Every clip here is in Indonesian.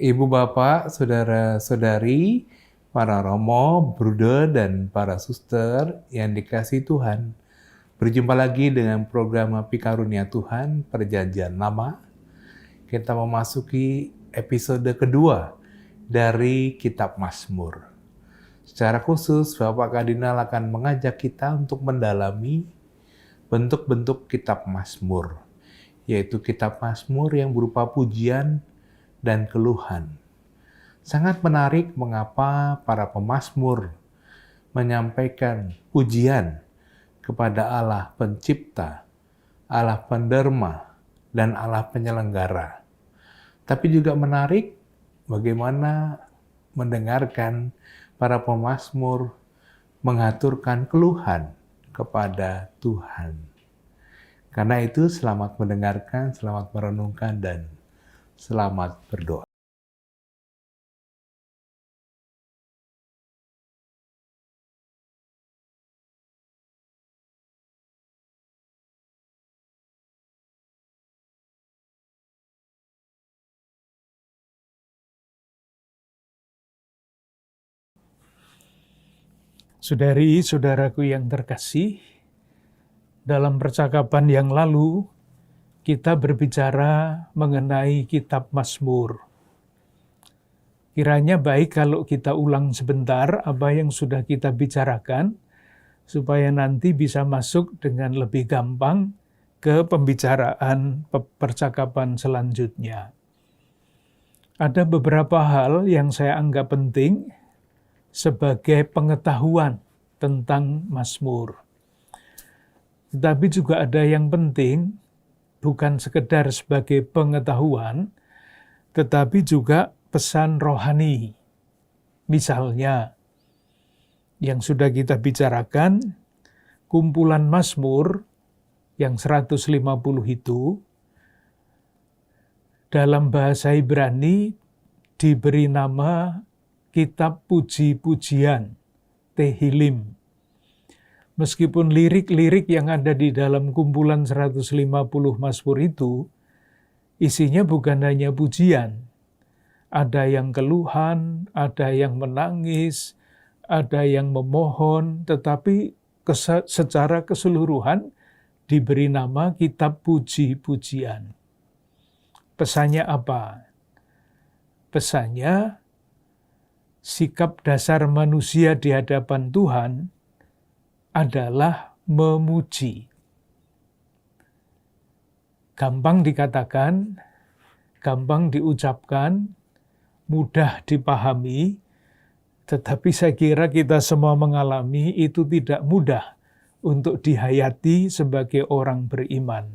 Ibu bapak, saudara-saudari, para romo, bruder, dan para suster yang dikasihi Tuhan. Berjumpa lagi dengan program Api Karunia Tuhan Perjanjian Lama. Kita memasuki episode kedua dari Kitab Mazmur. Secara khusus, Bapak Kardinal akan mengajak kita untuk mendalami bentuk-bentuk Kitab Mazmur, yaitu Kitab Mazmur yang berupa pujian dan keluhan. Sangat menarik mengapa para pemazmur menyampaikan pujian kepada Allah Pencipta, Allah Penderma, dan Allah Penyelenggara. Tapi juga menarik bagaimana mendengarkan para pemazmur mengaturkan keluhan kepada Tuhan. Karena itu selamat mendengarkan, selamat merenungkan, dan selamat berdoa. Saudari-saudaraku yang terkasih, dalam percakapan yang lalu kita berbicara mengenai Kitab Mazmur. Kiranya baik kalau kita ulang sebentar apa yang sudah kita bicarakan, supaya nanti bisa masuk dengan lebih gampang ke pembicaraan percakapan selanjutnya. Ada beberapa hal yang saya anggap penting sebagai pengetahuan tentang Mazmur. Tetapi juga ada yang penting, bukan sekedar sebagai pengetahuan, tetapi juga pesan rohani. Misalnya, yang sudah kita bicarakan, kumpulan Mazmur yang 150 itu, dalam bahasa Ibrani diberi nama Kitab Puji-Pujian, Tehillim. Meskipun lirik-lirik yang ada di dalam kumpulan 150 Mazmur itu, isinya bukan hanya pujian. Ada yang keluhan, ada yang menangis, ada yang memohon, tetapi secara keseluruhan diberi nama Kitab Puji-Pujian. Pesannya apa? Pesannya, sikap dasar manusia di hadapan Tuhan adalah memuji. Gampang dikatakan, gampang diucapkan, mudah dipahami, tetapi saya kira kita semua mengalami itu tidak mudah untuk dihayati sebagai orang beriman.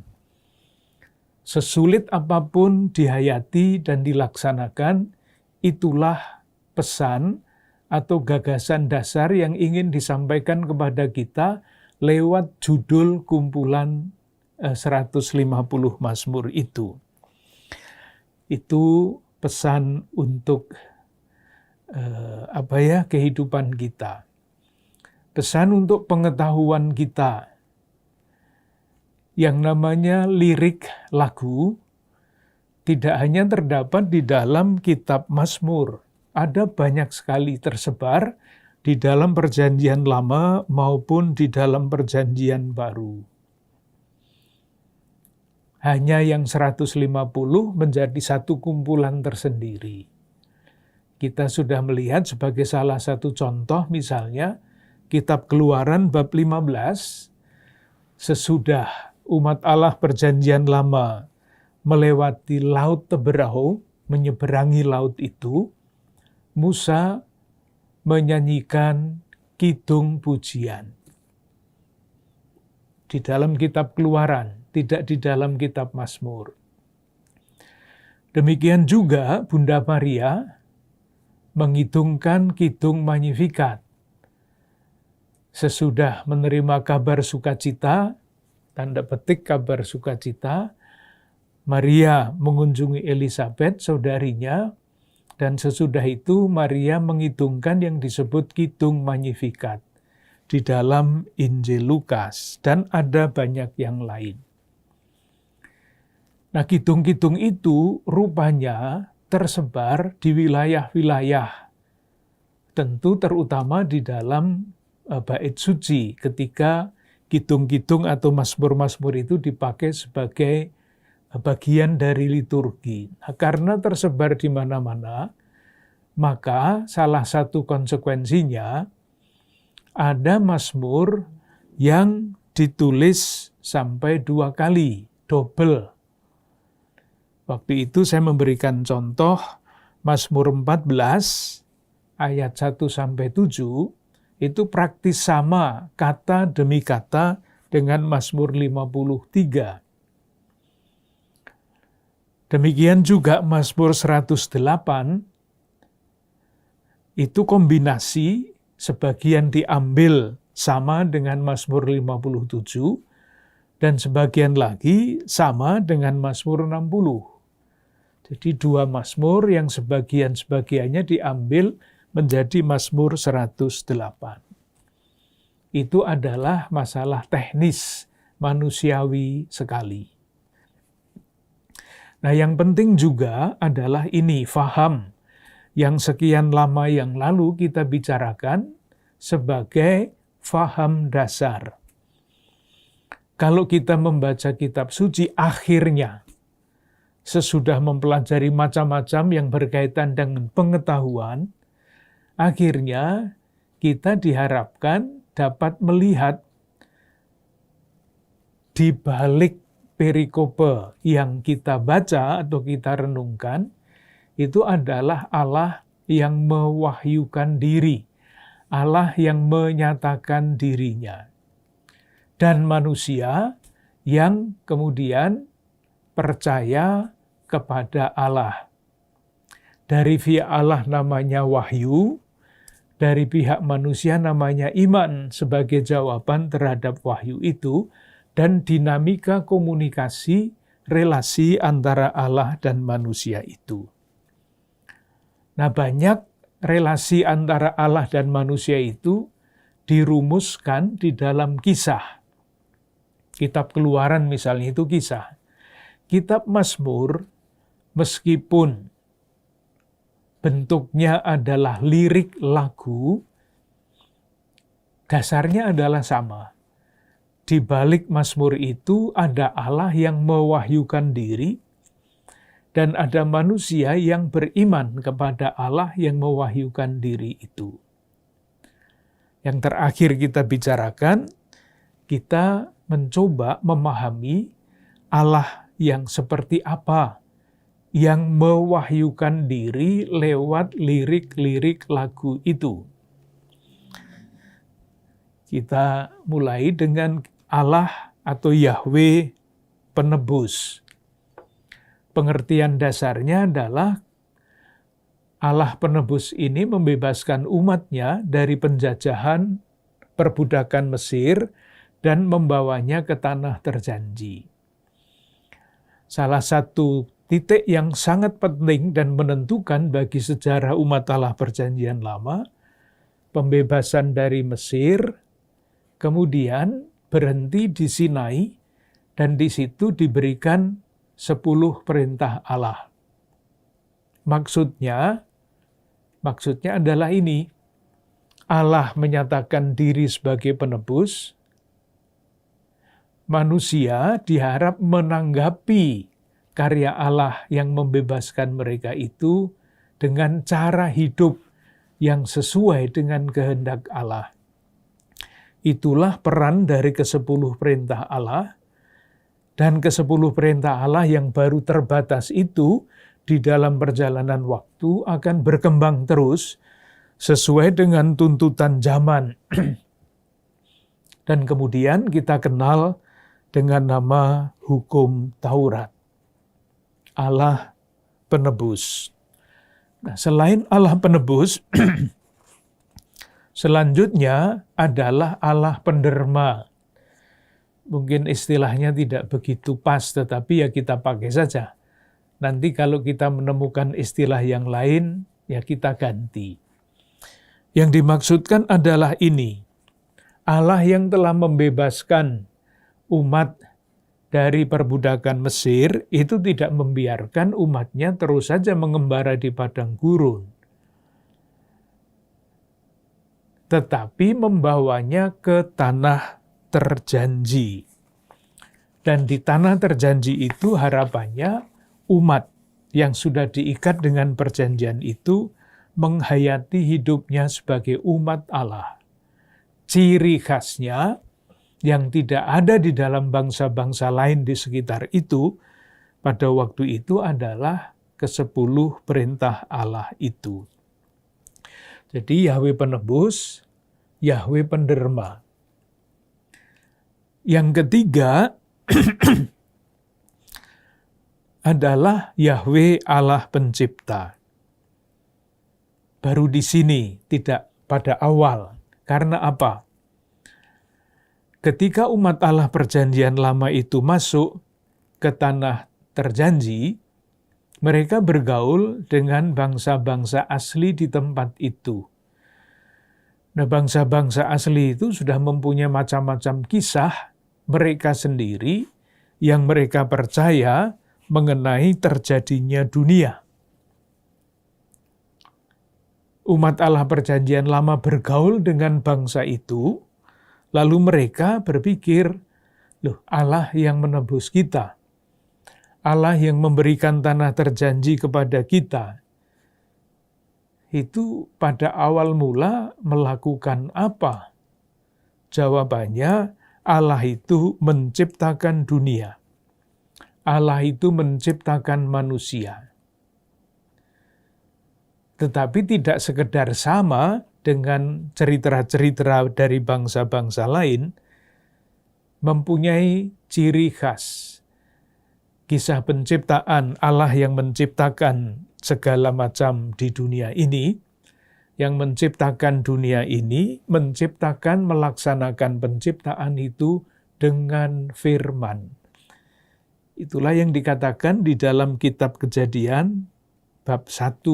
Sesulit apapun dihayati dan dilaksanakan, itulah pesan atau gagasan dasar yang ingin disampaikan kepada kita lewat judul kumpulan 150 Mazmur itu. Itu pesan untuk kehidupan kita. Pesan untuk pengetahuan kita. Yang namanya lirik lagu tidak hanya terdapat di dalam Kitab Mazmur. Ada banyak sekali tersebar di dalam Perjanjian Lama maupun di dalam Perjanjian Baru. Hanya yang 150 menjadi satu kumpulan tersendiri. Kita sudah melihat sebagai salah satu contoh misalnya Kitab Keluaran bab 15, sesudah umat Allah Perjanjian Lama melewati Laut Teberau, menyeberangi laut itu, Musa menyanyikan kidung pujian. Di dalam Kitab Keluaran, tidak di dalam Kitab Mazmur. Demikian juga Bunda Maria mengidungkan kidung Magnificat. Sesudah menerima kabar sukacita, tanda petik kabar sukacita, Maria mengunjungi Elisabet, saudarinya, dan sesudah itu Maria mengidungkan yang disebut kidung Magnificat di dalam Injil Lukas, dan ada banyak yang lain. Nah, kidung-kidung itu rupanya tersebar di wilayah-wilayah, tentu terutama di dalam bait suci, ketika kidung-kidung atau mazmur-mazmur itu dipakai sebagai bagian dari liturgi. Nah, karena tersebar di mana-mana, maka salah satu konsekuensinya ada mazmur yang ditulis sampai 2 kali, double. Waktu itu saya memberikan contoh Mazmur 14 ayat 1-7, itu praktis sama kata demi kata dengan Mazmur 53. Demikian juga Mazmur 108, itu kombinasi, sebagian diambil sama dengan Mazmur 57, dan sebagian lagi sama dengan Mazmur 60. Jadi 2 Mazmur yang sebagian-sebagiannya diambil menjadi Mazmur 108. Itu adalah masalah teknis, manusiawi sekali. Nah, yang penting juga adalah ini, faham yang sekian lama yang lalu kita bicarakan sebagai faham dasar. Kalau kita membaca kitab suci, akhirnya sesudah mempelajari macam-macam yang berkaitan dengan pengetahuan, akhirnya kita diharapkan dapat melihat di balik perikope yang kita baca atau kita renungkan, itu adalah Allah yang mewahyukan diri, Allah yang menyatakan dirinya. Dan manusia yang kemudian percaya kepada Allah. Dari pihak Allah namanya wahyu, dari pihak manusia namanya iman sebagai jawaban terhadap wahyu itu, dan dinamika komunikasi relasi antara Allah dan manusia itu. Nah, banyak relasi antara Allah dan manusia itu dirumuskan di dalam kisah. Kitab Keluaran misalnya itu kisah. Kitab Mazmur, meskipun bentuknya adalah lirik lagu, dasarnya adalah sama. Di balik Mazmur itu ada Allah yang mewahyukan diri, dan ada manusia yang beriman kepada Allah yang mewahyukan diri itu. Yang terakhir kita bicarakan, kita mencoba memahami Allah yang seperti apa, yang mewahyukan diri lewat lirik-lirik lagu itu. Kita mulai dengan Allah atau Yahweh penebus. Pengertian dasarnya adalah Allah penebus ini membebaskan umatnya dari penjajahan perbudakan Mesir dan membawanya ke tanah terjanji. Salah satu titik yang sangat penting dan menentukan bagi sejarah umat Allah Perjanjian Lama, pembebasan dari Mesir, kemudian berhenti di Sinai, dan di situ diberikan 10 perintah Allah. Maksudnya adalah ini, Allah menyatakan diri sebagai penebus, manusia diharap menanggapi karya Allah yang membebaskan mereka itu dengan cara hidup yang sesuai dengan kehendak Allah. Itulah peran dari ke-10 perintah Allah, dan ke-10 perintah Allah yang baru terbatas itu di dalam perjalanan waktu akan berkembang terus sesuai dengan tuntutan zaman. Dan kemudian kita kenal dengan nama hukum Taurat. Allah penebus. Nah, selain Allah penebus, selanjutnya adalah Allah penderma. Mungkin istilahnya tidak begitu pas, tetapi ya kita pakai saja. Nanti kalau kita menemukan istilah yang lain, ya kita ganti. Yang dimaksudkan adalah ini, Allah yang telah membebaskan umat dari perbudakan Mesir itu tidak membiarkan umatnya terus saja mengembara di padang gurun, tetapi membawanya ke tanah terjanji. Dan di tanah terjanji itu harapannya umat yang sudah diikat dengan perjanjian itu menghayati hidupnya sebagai umat Allah. Ciri khasnya yang tidak ada di dalam bangsa-bangsa lain di sekitar itu, pada waktu itu adalah ke-10 perintah Allah itu. Jadi Yahweh penebus, Yahweh penderma. Yang ketiga adalah Yahweh Allah pencipta. Baru di sini, tidak pada awal. Karena apa? Ketika umat Allah perjanjian lama itu masuk ke tanah terjanji, mereka bergaul dengan bangsa-bangsa asli di tempat itu. Nah, bangsa-bangsa asli itu sudah mempunyai macam-macam kisah mereka sendiri yang mereka percaya mengenai terjadinya dunia. Umat Allah perjanjian lama bergaul dengan bangsa itu, lalu mereka berpikir, loh, Allah yang menebus kita, Allah yang memberikan tanah terjanji kepada kita, itu pada awal mula melakukan apa? Jawabannya, Allah itu menciptakan dunia. Allah itu menciptakan manusia. Tetapi tidak sekedar sama dengan cerita-cerita dari bangsa-bangsa lain, mempunyai ciri khas. Kisah penciptaan Allah yang menciptakan segala macam di dunia ini, yang menciptakan dunia ini, menciptakan, melaksanakan penciptaan itu dengan firman. Itulah yang dikatakan di dalam kitab Kejadian bab 1.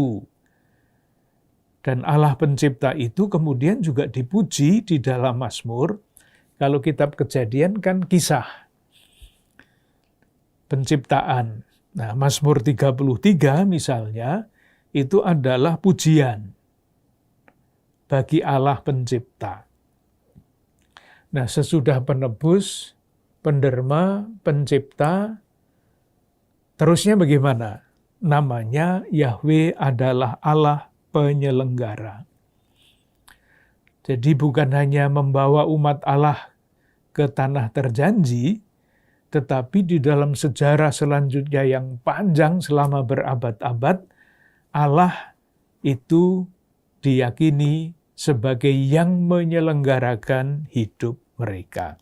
Dan Allah pencipta itu kemudian juga dipuji di dalam Mazmur. Kalau kitab Kejadian kan kisah penciptaan. Nah, Mazmur 33 misalnya, itu adalah pujian bagi Allah pencipta. Nah, sesudah penebus, penderma, pencipta, terusnya bagaimana? Namanya Yahweh adalah Allah penyelenggara. Jadi bukan hanya membawa umat Allah ke tanah terjanji, tetapi di dalam sejarah selanjutnya yang panjang selama berabad-abad, Allah itu diyakini sebagai yang menyelenggarakan hidup mereka.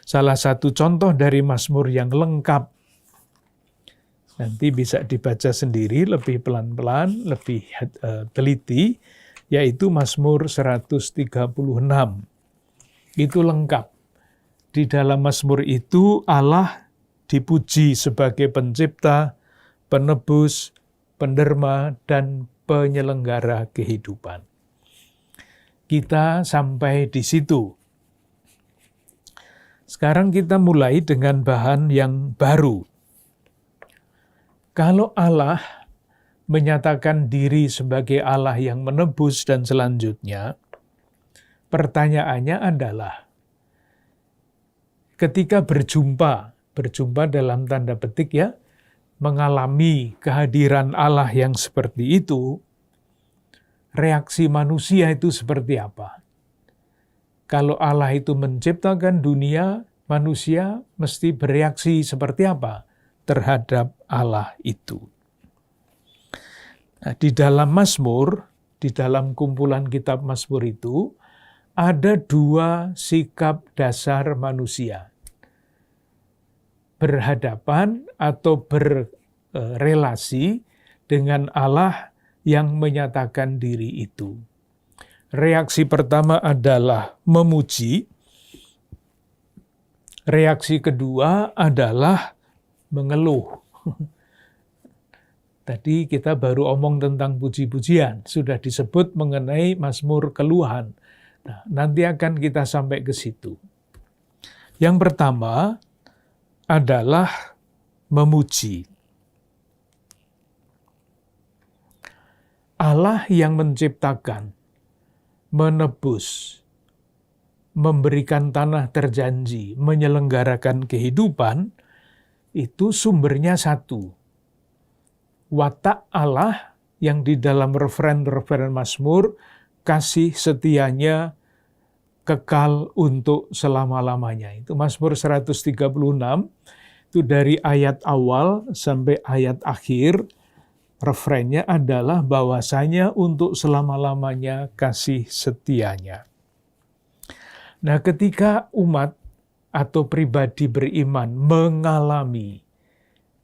Salah satu contoh dari Mazmur yang lengkap, nanti bisa dibaca sendiri lebih pelan-pelan, lebih teliti, yaitu Mazmur 136. Itu lengkap. Di dalam Mazmur itu Allah dipuji sebagai pencipta, penebus, penderma, dan penyelenggara kehidupan. Kita sampai di situ. Sekarang kita mulai dengan bahan yang baru. Kalau Allah menyatakan diri sebagai Allah yang menebus dan selanjutnya, pertanyaannya adalah, ketika berjumpa dalam tanda petik ya, mengalami kehadiran Allah yang seperti itu, reaksi manusia itu seperti apa? Kalau Allah itu menciptakan dunia, manusia mesti bereaksi seperti apa terhadap Allah itu? Nah, di dalam Mazmur, di dalam kumpulan kitab Mazmur itu, ada 2 sikap dasar manusia. Berhadapan atau berrelasi dengan Allah yang menyatakan diri itu. Reaksi pertama adalah memuji. Reaksi kedua adalah mengeluh. Tadi kita baru omong tentang puji-pujian, sudah disebut mengenai Mazmur keluhan. Nah, nanti akan kita sampai ke situ. Yang pertama, adalah memuji. Allah yang menciptakan, menebus, memberikan tanah terjanji, menyelenggarakan kehidupan, itu sumbernya satu. Watak Allah yang di dalam referen Mazmur, kasih setianya kekal untuk selama-lamanya. Itu Mazmur 136, itu dari ayat awal sampai ayat akhir, referennya adalah bahwasanya untuk selama-lamanya kasih setianya. Nah, ketika umat atau pribadi beriman mengalami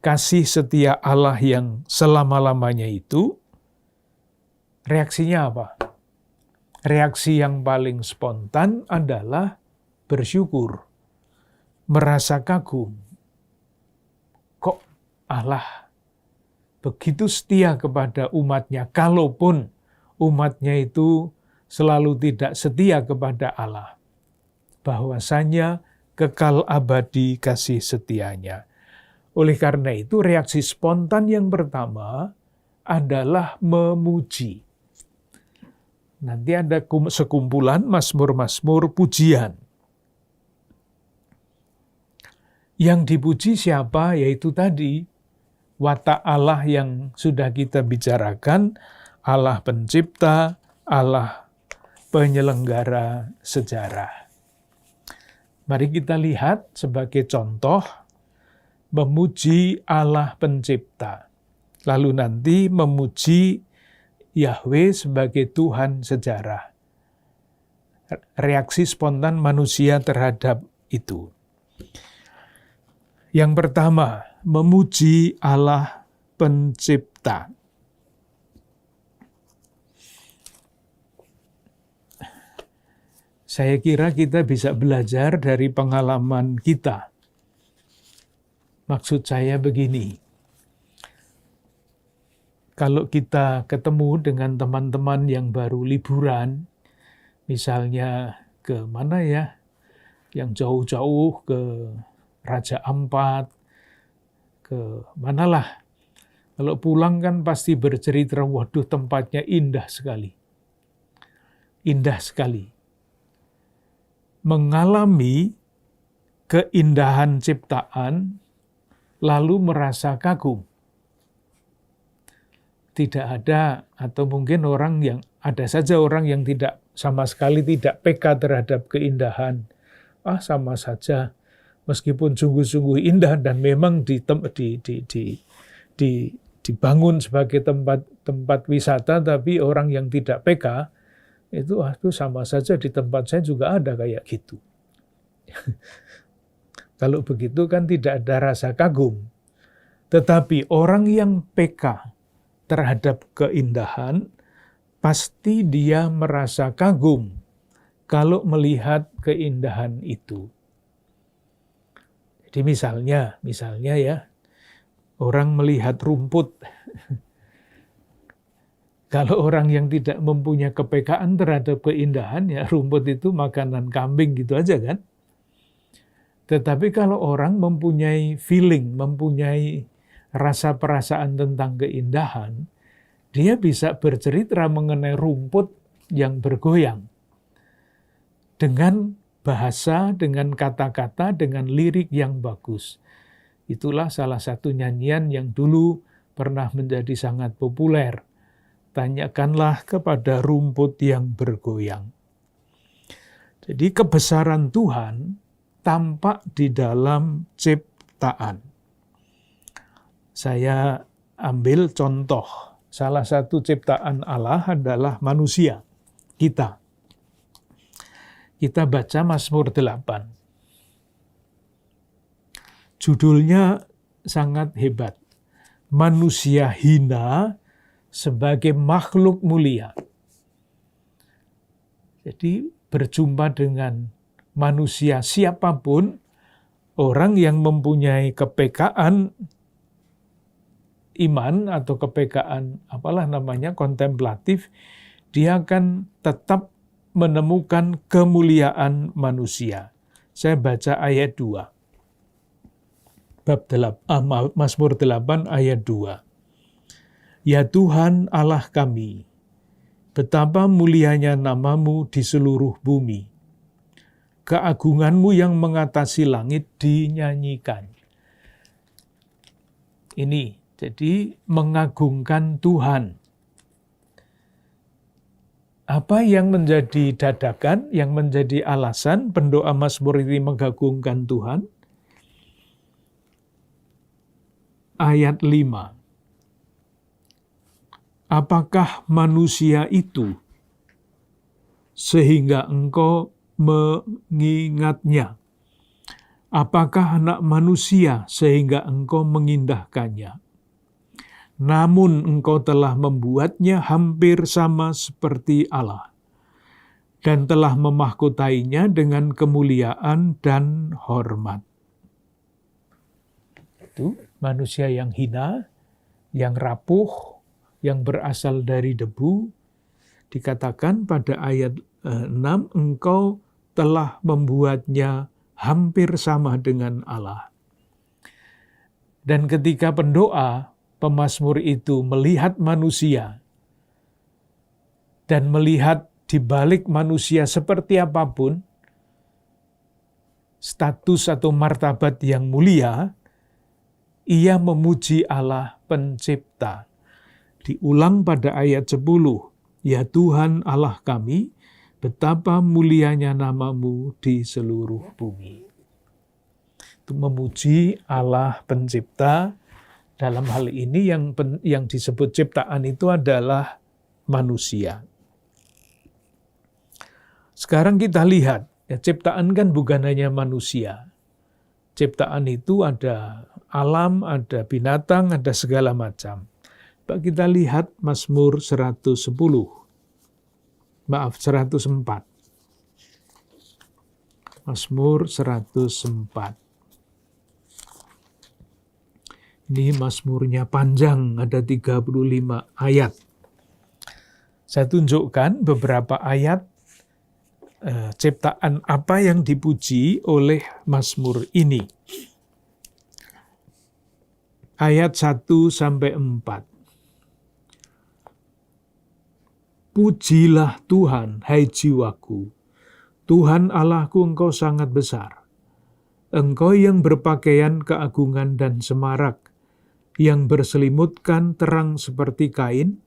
kasih setia Allah yang selama-lamanya itu, reaksinya apa? Reaksi yang paling spontan adalah bersyukur, merasa kagum. Kok Allah begitu setia kepada umatnya, kalaupun umatnya itu selalu tidak setia kepada Allah. Bahwasanya kekal abadi kasih setianya. Oleh karena itu, reaksi spontan yang pertama adalah memuji. Nanti ada sekumpulan mazmur-mazmur pujian. Yang dipuji siapa? Yaitu tadi, watak Allah yang sudah kita bicarakan, Allah pencipta, Allah penyelenggara sejarah. Mari kita lihat sebagai contoh, memuji Allah pencipta. Lalu nanti memuji Yahweh sebagai Tuhan sejarah. Reaksi spontan manusia terhadap itu. Yang pertama, memuji Allah pencipta. Saya kira kita bisa belajar dari pengalaman kita. Maksud saya begini, kalau kita ketemu dengan teman-teman yang baru liburan, misalnya ke mana ya, yang jauh-jauh ke Raja Ampat, ke manalah. Kalau pulang kan pasti bercerita, waduh tempatnya indah sekali. Indah sekali. Mengalami keindahan ciptaan, lalu merasa kagum. Tidak ada, atau mungkin ada saja orang yang tidak sama sekali tidak peka terhadap keindahan. Sama saja. Meskipun sungguh-sungguh indah dan memang dibangun sebagai tempat wisata, tapi orang yang tidak peka itu sama saja, di tempat saya juga ada kayak gitu. Kalau begitu kan tidak ada rasa kagum. Tetapi orang yang peka terhadap keindahan, pasti dia merasa kagum kalau melihat keindahan itu. Jadi misalnya ya, orang melihat rumput. Kalau orang yang tidak mempunyai kepekaan terhadap keindahan, ya rumput itu makanan kambing gitu aja kan. Tetapi kalau orang mempunyai feeling, mempunyai rasa perasaan tentang keindahan, dia bisa bercerita mengenai rumput yang bergoyang. Dengan bahasa, dengan kata-kata, dengan lirik yang bagus. Itulah salah satu nyanyian yang dulu pernah menjadi sangat populer. Tanyakanlah kepada rumput yang bergoyang. Jadi kebesaran Tuhan tampak di dalam ciptaan. Saya ambil contoh. Salah satu ciptaan Allah adalah manusia, kita. Kita baca Mazmur 8. Judulnya sangat hebat. Manusia hina sebagai makhluk mulia. Jadi berjumpa dengan manusia siapapun, orang yang mempunyai kepekaan iman atau kepekaan kontemplatif, dia akan tetap menemukan kemuliaan manusia. Saya baca ayat 2. Mazmur 8 ayat 2. Ya Tuhan Allah kami, betapa mulianya namamu di seluruh bumi. Keagunganmu yang mengatasi langit dinyanyikan. Ini, jadi mengagungkan Tuhan. Apa yang menjadi dadakan, yang menjadi alasan pendoa Mazmur ini mengagungkan Tuhan? Ayat 5. Apakah manusia itu sehingga engkau mengingatnya? Apakah anak manusia sehingga engkau mengindahkannya? Namun engkau telah membuatnya hampir sama seperti Allah, dan telah memahkotainya dengan kemuliaan dan hormat. Itu manusia yang hina, yang rapuh, yang berasal dari debu, dikatakan pada ayat 6, engkau telah membuatnya hampir sama dengan Allah. Dan ketika pendoa, pemazmur itu melihat manusia, dan melihat di balik manusia seperti apapun, status atau martabat yang mulia, ia memuji Allah pencipta. Diulang pada ayat 10, ya Tuhan Allah kami, betapa mulianya namamu di seluruh bumi. Itu memuji Allah pencipta. Dalam hal ini yang disebut ciptaan itu adalah manusia. Sekarang kita lihat, ya, ciptaan kan bukan hanya manusia. Ciptaan itu ada alam, ada binatang, ada segala macam. Kita lihat Mazmur 104. Mazmur 104. Ini mazmurnya panjang, ada 35 ayat. Saya tunjukkan beberapa ayat ciptaan apa yang dipuji oleh mazmur ini. Ayat 1-4. Pujilah Tuhan, hai jiwaku. Tuhan Allahku, engkau sangat besar. Engkau yang berpakaian keagungan dan semarak, yang berselimutkan terang seperti kain,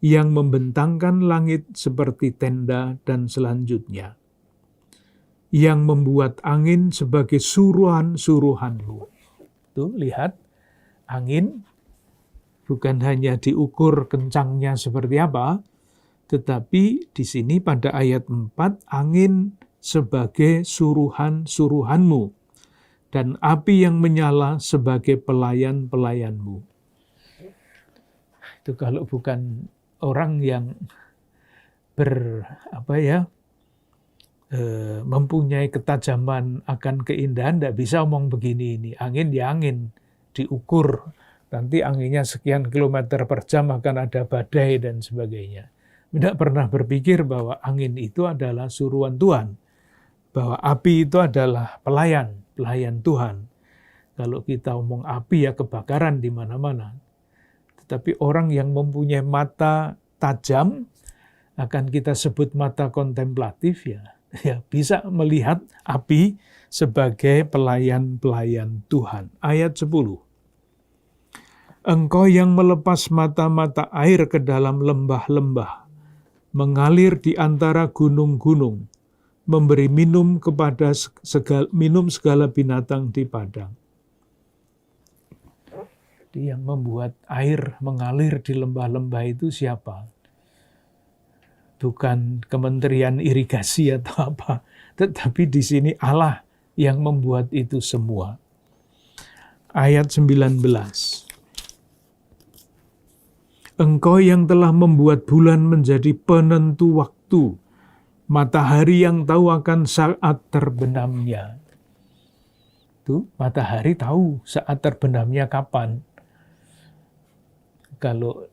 yang membentangkan langit seperti tenda dan selanjutnya, yang membuat angin sebagai suruhan-suruhanmu. Tuh, lihat, angin bukan hanya diukur kencangnya seperti apa, tetapi di sini pada ayat 4, angin sebagai suruhan-suruhanmu, dan api yang menyala sebagai pelayan-pelayanmu. Itu kalau bukan orang yang mempunyai ketajaman akan keindahan, tidak bisa omong begini ini. Angin ya angin, diukur. Nanti anginnya sekian kilometer per jam akan ada badai dan sebagainya. Tidak pernah berpikir bahwa angin itu adalah suruhan Tuhan. Bahwa api itu adalah pelayan Tuhan. Kalau kita omong api ya kebakaran di mana-mana. Tetapi orang yang mempunyai mata tajam, akan kita sebut mata kontemplatif ya bisa melihat api sebagai pelayan-pelayan Tuhan. Ayat 10. Engkau yang melepas mata-mata air ke dalam lembah-lembah, mengalir di antara gunung-gunung, memberi minum kepada segala binatang di padang. Jadi yang membuat air mengalir di lembah-lembah itu siapa? Bukan Kementerian Irigasi atau apa, tetapi di sini Allah yang membuat itu semua. Ayat 19. Engkau yang telah membuat bulan menjadi penentu waktu, matahari yang tahu akan saat terbenamnya. Itu matahari tahu saat terbenamnya kapan. Kalau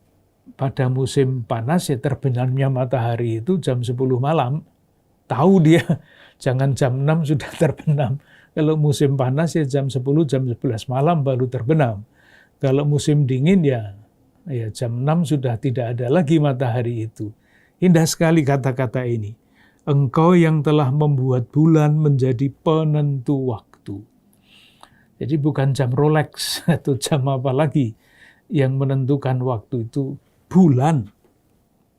pada musim panas ya terbenamnya matahari itu jam 10 malam. Tahu dia, jangan jam 6 sudah terbenam. Kalau musim panas ya jam 10, jam 11 malam baru terbenam. Kalau musim dingin ya jam 6 sudah tidak ada lagi matahari itu. Indah sekali kata-kata ini. Engkau yang telah membuat bulan menjadi penentu waktu. Jadi bukan jam Rolex atau jam apa lagi yang menentukan waktu itu, bulan.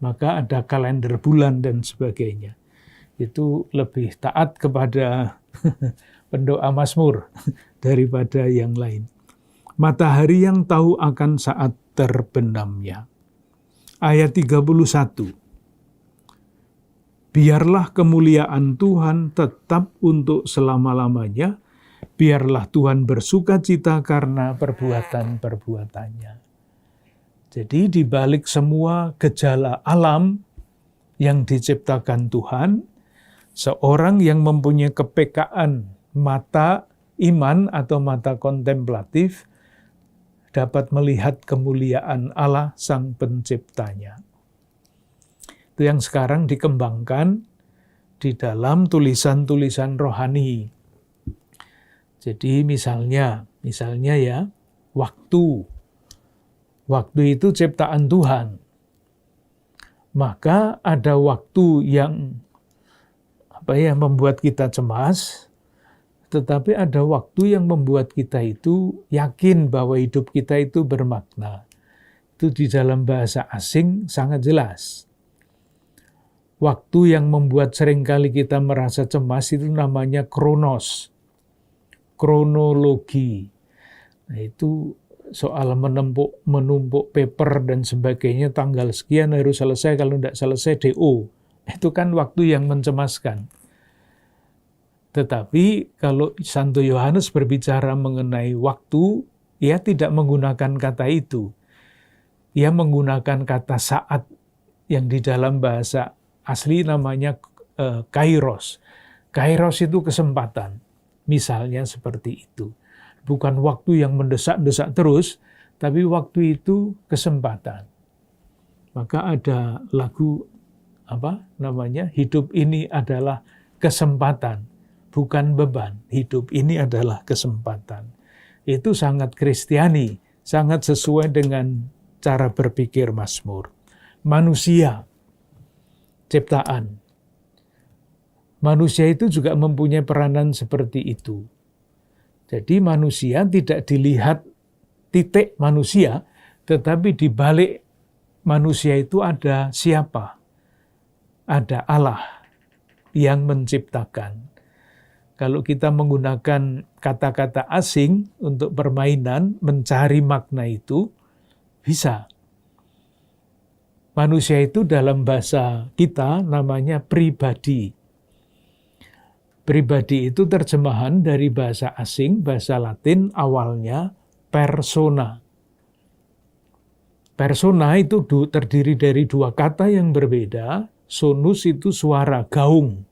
Maka ada kalender bulan dan sebagainya. Itu lebih taat kepada pendoa Mazmur daripada yang lain. Matahari yang tahu akan saat terbenamnya. Ayat 31. Biarlah kemuliaan Tuhan tetap untuk selama-lamanya. Biarlah Tuhan bersuka cita karena perbuatan-perbuatannya. Jadi di balik semua gejala alam yang diciptakan Tuhan, seorang yang mempunyai kepekaan mata iman atau mata kontemplatif dapat melihat kemuliaan Allah Sang Penciptanya. Itu yang sekarang dikembangkan di dalam tulisan-tulisan rohani. Jadi misalnya ya, waktu itu ciptaan Tuhan. Maka ada waktu yang membuat kita cemas, tetapi ada waktu yang membuat kita itu yakin bahwa hidup kita itu bermakna. Itu di dalam bahasa asing sangat jelas. Waktu yang membuat seringkali kita merasa cemas itu namanya kronos, kronologi. Nah, itu soal menumpuk paper dan sebagainya, tanggal sekian harus selesai, kalau tidak selesai DO. Itu kan waktu yang mencemaskan. Tetapi kalau Santo Yohanes berbicara mengenai waktu, ia tidak menggunakan kata itu. Ia menggunakan kata saat yang di dalam bahasa asli namanya kairos. Kairos itu kesempatan. Misalnya seperti itu. Bukan waktu yang mendesak-desak terus, tapi waktu itu kesempatan. Maka ada lagu hidup ini adalah kesempatan, bukan beban. Hidup ini adalah kesempatan. Itu sangat Kristiani, sangat sesuai dengan cara berpikir Mazmur. Manusia, ciptaan. Manusia itu juga mempunyai peranan seperti itu. Jadi manusia tidak dilihat titik manusia, tetapi di balik manusia itu ada siapa? Ada Allah yang menciptakan. Kalau kita menggunakan kata-kata asing untuk permainan, mencari makna itu, bisa. Manusia itu dalam bahasa kita namanya pribadi. Pribadi itu terjemahan dari bahasa asing, bahasa Latin awalnya persona. Persona itu terdiri dari dua kata yang berbeda. Sonus itu suara, gaung.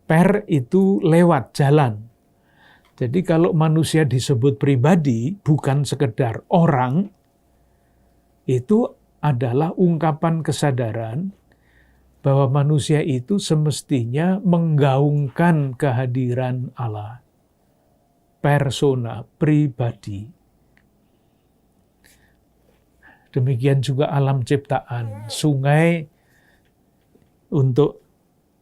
Per itu lewat, jalan. Jadi kalau manusia disebut pribadi, bukan sekedar orang, itu adalah ungkapan kesadaran bahwa manusia itu semestinya menggaungkan kehadiran Allah. Persona, pribadi. Demikian juga alam ciptaan. Sungai, untuk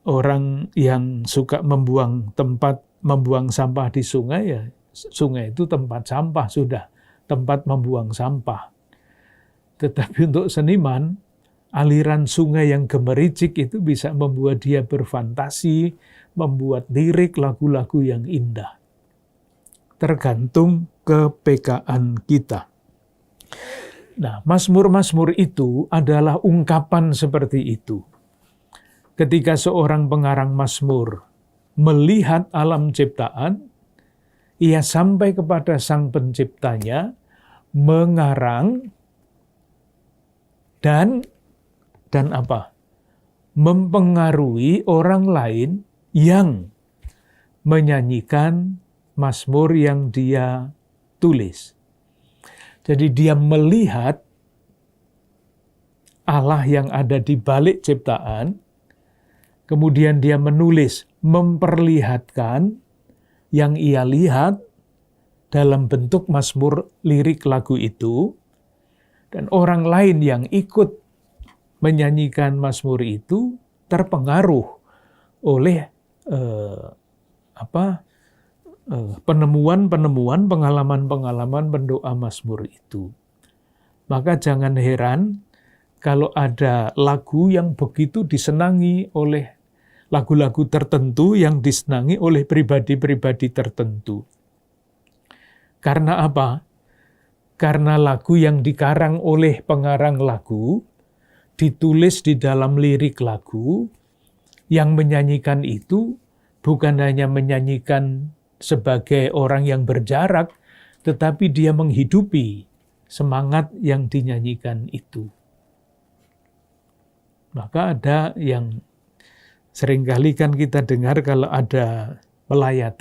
orang yang suka membuang sampah di sungai, ya sungai itu tempat sampah sudah, tempat membuang sampah. Tetapi untuk seniman, aliran sungai yang gemericik itu bisa membuat dia berfantasi, membuat lirik lagu-lagu yang indah. Tergantung kepekaan kita. Nah, Mazmur-Mazmur itu adalah ungkapan seperti itu. Ketika seorang pengarang Mazmur melihat alam ciptaan, ia sampai kepada Sang Penciptanya, mengarang dan mempengaruhi orang lain yang menyanyikan Mazmur yang dia tulis. Jadi dia melihat Allah yang ada di balik ciptaan, kemudian dia menulis, memperlihatkan yang ia lihat dalam bentuk mazmur lirik lagu itu, dan orang lain yang ikut menyanyikan mazmur itu terpengaruh oleh penemuan-penemuan, pengalaman-pengalaman pendoa mazmur itu. Maka jangan heran kalau ada lagu yang begitu disenangi oleh lagu-lagu tertentu yang disenangi oleh pribadi-pribadi tertentu. Karena apa? Karena lagu yang dikarang oleh pengarang lagu, ditulis di dalam lirik lagu, yang menyanyikan itu bukan hanya menyanyikan sebagai orang yang berjarak, tetapi dia menghidupi semangat yang dinyanyikan itu. Maka ada yang seringkali kan kita dengar kalau ada melayat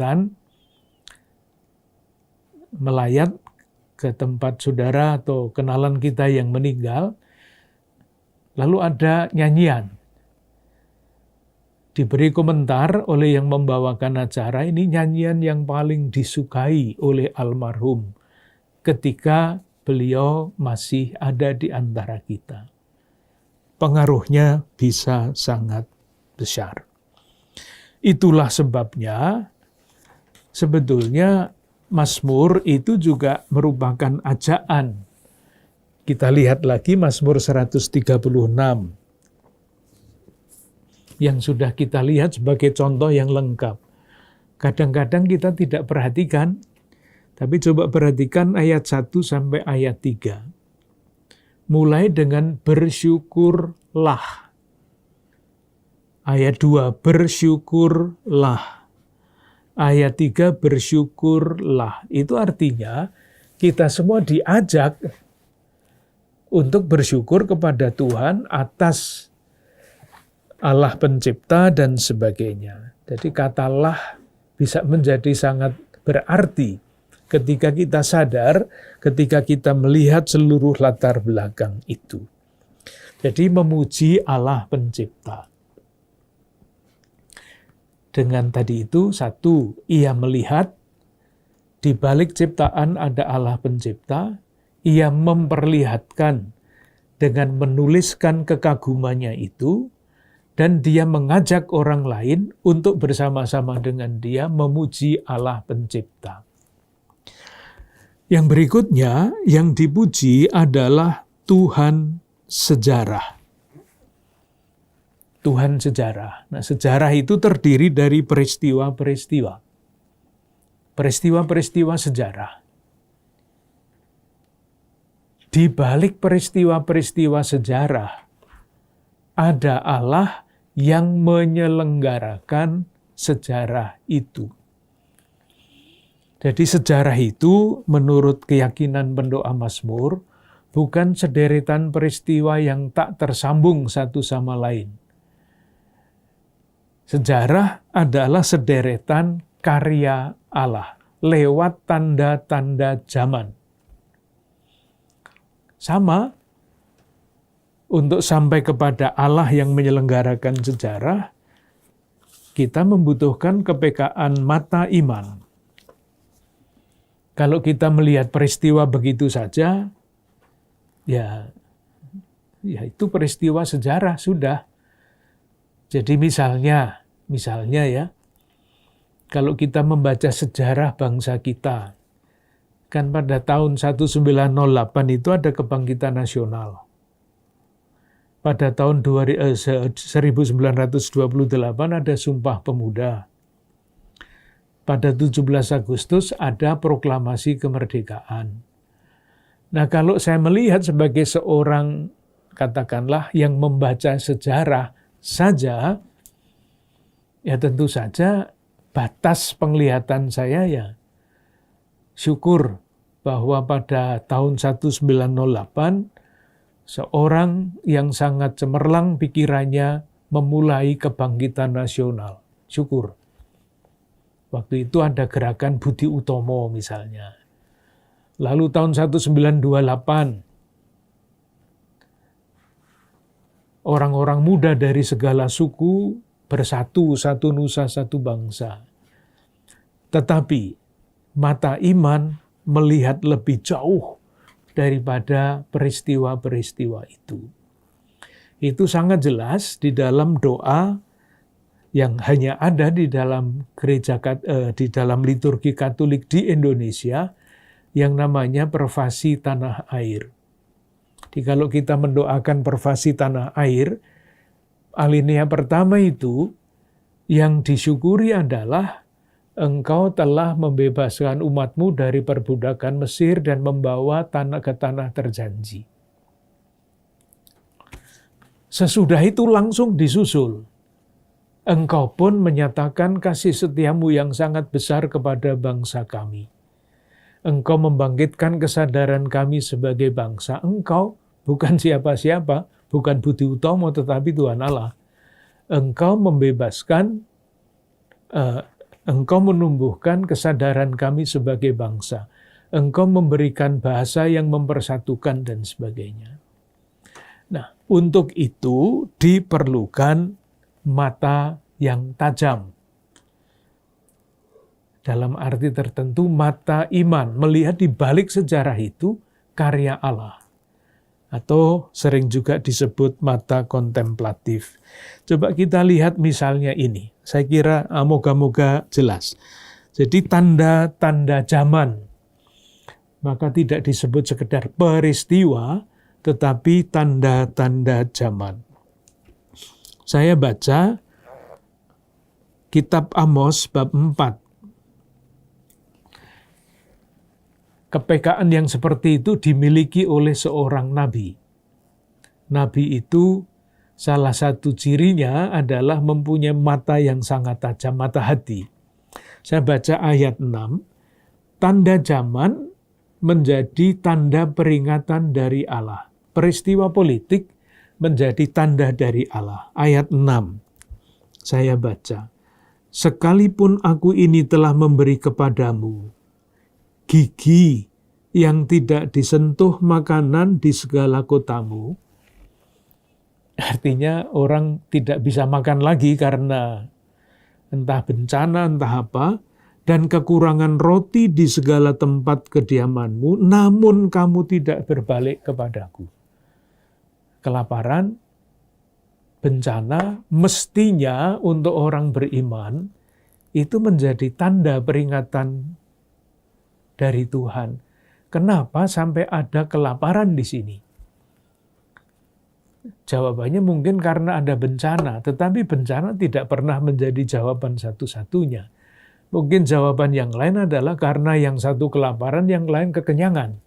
ke tempat saudara atau kenalan kita yang meninggal, lalu ada nyanyian. Diberi komentar oleh yang membawakan acara, ini nyanyian yang paling disukai oleh almarhum ketika beliau masih ada di antara kita. Pengaruhnya bisa sangat besar. Itulah sebabnya sebetulnya Mazmur itu juga merupakan ajaan. Kita lihat lagi Mazmur 136 yang sudah kita lihat sebagai contoh yang lengkap. Kadang-kadang kita tidak perhatikan, tapi coba perhatikan ayat 1 sampai ayat 3. Mulai dengan bersyukurlah. Ayat 2, bersyukurlah. Ayat 3, bersyukurlah. Itu artinya kita semua diajak untuk bersyukur kepada Tuhan atas Allah pencipta dan sebagainya. Jadi katalah bisa menjadi sangat berarti ketika kita sadar, ketika kita melihat seluruh latar belakang itu. Jadi memuji Allah pencipta. Dengan tadi itu, satu, ia melihat di balik ciptaan ada Allah pencipta, ia memperlihatkan dengan menuliskan kekagumannya itu, dan dia mengajak orang lain untuk bersama-sama dengan dia memuji Allah pencipta. Yang berikutnya, yang dipuji adalah Tuhan sejarah. Tuhan sejarah. Nah, sejarah itu terdiri dari peristiwa-peristiwa. Peristiwa-peristiwa sejarah. Di balik peristiwa-peristiwa sejarah, ada Allah yang menyelenggarakan sejarah itu. Jadi sejarah itu menurut keyakinan pendoa Mazmur bukan sederetan peristiwa yang tak tersambung satu sama lain. Sejarah adalah sederetan karya Allah lewat tanda-tanda zaman. Sama, untuk sampai kepada Allah yang menyelenggarakan sejarah, kita membutuhkan kepekaan mata iman. Kalau kita melihat peristiwa begitu saja, ya itu peristiwa sejarah sudah. Jadi misalnya ya, kalau kita membaca sejarah bangsa kita, kan pada tahun 1908 itu ada kebangkitan nasional. Pada tahun 1928 ada Sumpah Pemuda. Pada 17 Agustus ada proklamasi kemerdekaan. Nah, kalau saya melihat sebagai seorang, katakanlah, yang membaca sejarah saja, ya tentu saja batas penglihatan saya ya syukur bahwa pada tahun 1908 seorang yang sangat cemerlang pikirannya memulai kebangkitan nasional. Syukur. Waktu itu ada gerakan Budi Utomo misalnya. Lalu tahun 1928 orang-orang muda dari segala suku bersatu, satu nusa, satu bangsa. Tetapi mata iman melihat lebih jauh daripada peristiwa-peristiwa itu. Itu sangat jelas di dalam doa yang hanya ada di dalam di dalam liturgi Katolik di Indonesia yang namanya Pervasi Tanah Air. Jadi kalau kita mendoakan Pervasi Tanah Air, alinea pertama itu yang disyukuri adalah Engkau telah membebaskan umatmu dari perbudakan Mesir dan membawa ke tanah terjanji. Sesudah itu langsung disusul. Engkau pun menyatakan kasih setiamu yang sangat besar kepada bangsa kami. Engkau membangkitkan kesadaran kami sebagai bangsa. Engkau bukan siapa-siapa, bukan Budi Utomo, tetapi Tuhan Allah. Engkau membebaskan, engkau menumbuhkan kesadaran kami sebagai bangsa. Engkau memberikan bahasa yang mempersatukan dan sebagainya. Nah, untuk itu diperlukan mata yang tajam. Dalam arti tertentu, mata iman, melihat di balik sejarah itu karya Allah. Atau sering juga disebut mata kontemplatif. Coba kita lihat misalnya ini. Saya kira moga-moga jelas. Jadi tanda-tanda zaman. Maka tidak disebut sekedar peristiwa, tetapi tanda-tanda zaman. Saya baca kitab Amos bab 4. Kepekaan yang seperti itu dimiliki oleh seorang nabi. Nabi itu salah satu cirinya adalah mempunyai mata yang sangat tajam, mata hati. Saya baca ayat 6. Tanda zaman menjadi tanda peringatan dari Allah. Peristiwa politik menjadi tanda dari Allah. Ayat 6. Saya baca. Sekalipun aku ini telah memberi kepadamu gigi yang tidak disentuh makanan di segala kotamu. Artinya orang tidak bisa makan lagi karena entah bencana, entah apa, dan kekurangan roti di segala tempat kediamanmu, namun kamu tidak berbalik kepadaku. Kelaparan, bencana, mestinya untuk orang beriman itu menjadi tanda peringatan dari Tuhan. Kenapa sampai ada kelaparan di sini? Jawabannya mungkin karena ada bencana, tetapi bencana tidak pernah menjadi jawaban satu-satunya. Mungkin jawaban yang lain adalah karena yang satu kelaparan, yang lain kekenyangan.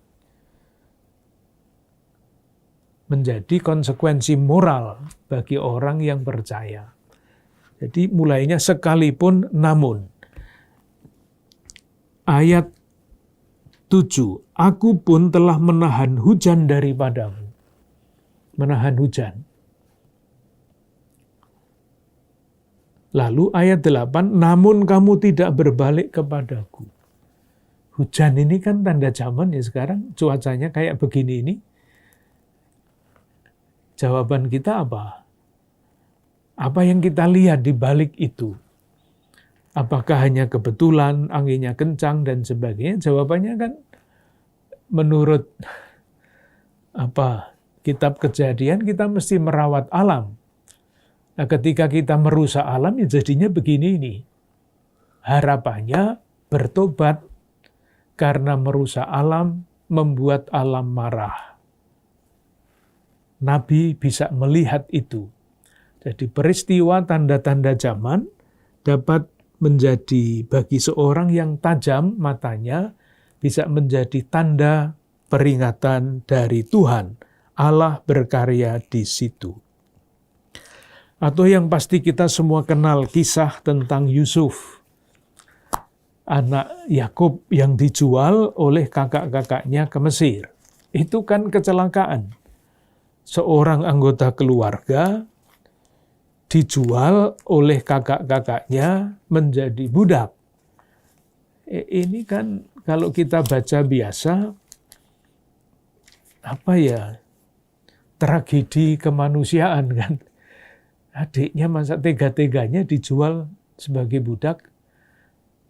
Menjadi konsekuensi moral bagi orang yang percaya. Jadi mulainya sekalipun namun. Ayat 7. Aku pun telah menahan hujan daripadamu. Menahan hujan. Lalu ayat 8. Namun kamu tidak berbalik kepadaku. Hujan ini kan tanda zaman ya sekarang. Cuacanya kayak begini ini. Jawaban kita apa? Apa yang kita lihat di balik itu? Apakah hanya kebetulan, anginnya kencang, dan sebagainya? Jawabannya kan menurut kitab Kejadian, kita mesti merawat alam. Nah, ketika kita merusak alam, ya jadinya begini ini. Harapannya bertobat karena merusak alam, membuat alam marah. Nabi bisa melihat itu. Jadi peristiwa tanda-tanda zaman dapat menjadi bagi seorang yang tajam matanya, bisa menjadi tanda peringatan dari Tuhan. Allah berkarya di situ. Atau yang pasti kita semua kenal kisah tentang Yusuf. Anak Yakub yang dijual oleh kakak-kakaknya ke Mesir. Itu kan kecelakaan. Seorang anggota keluarga dijual oleh kakak-kakaknya menjadi budak. Ini kan kalau kita baca biasa, tragedi kemanusiaan kan. Adiknya masa tega-teganya dijual sebagai budak.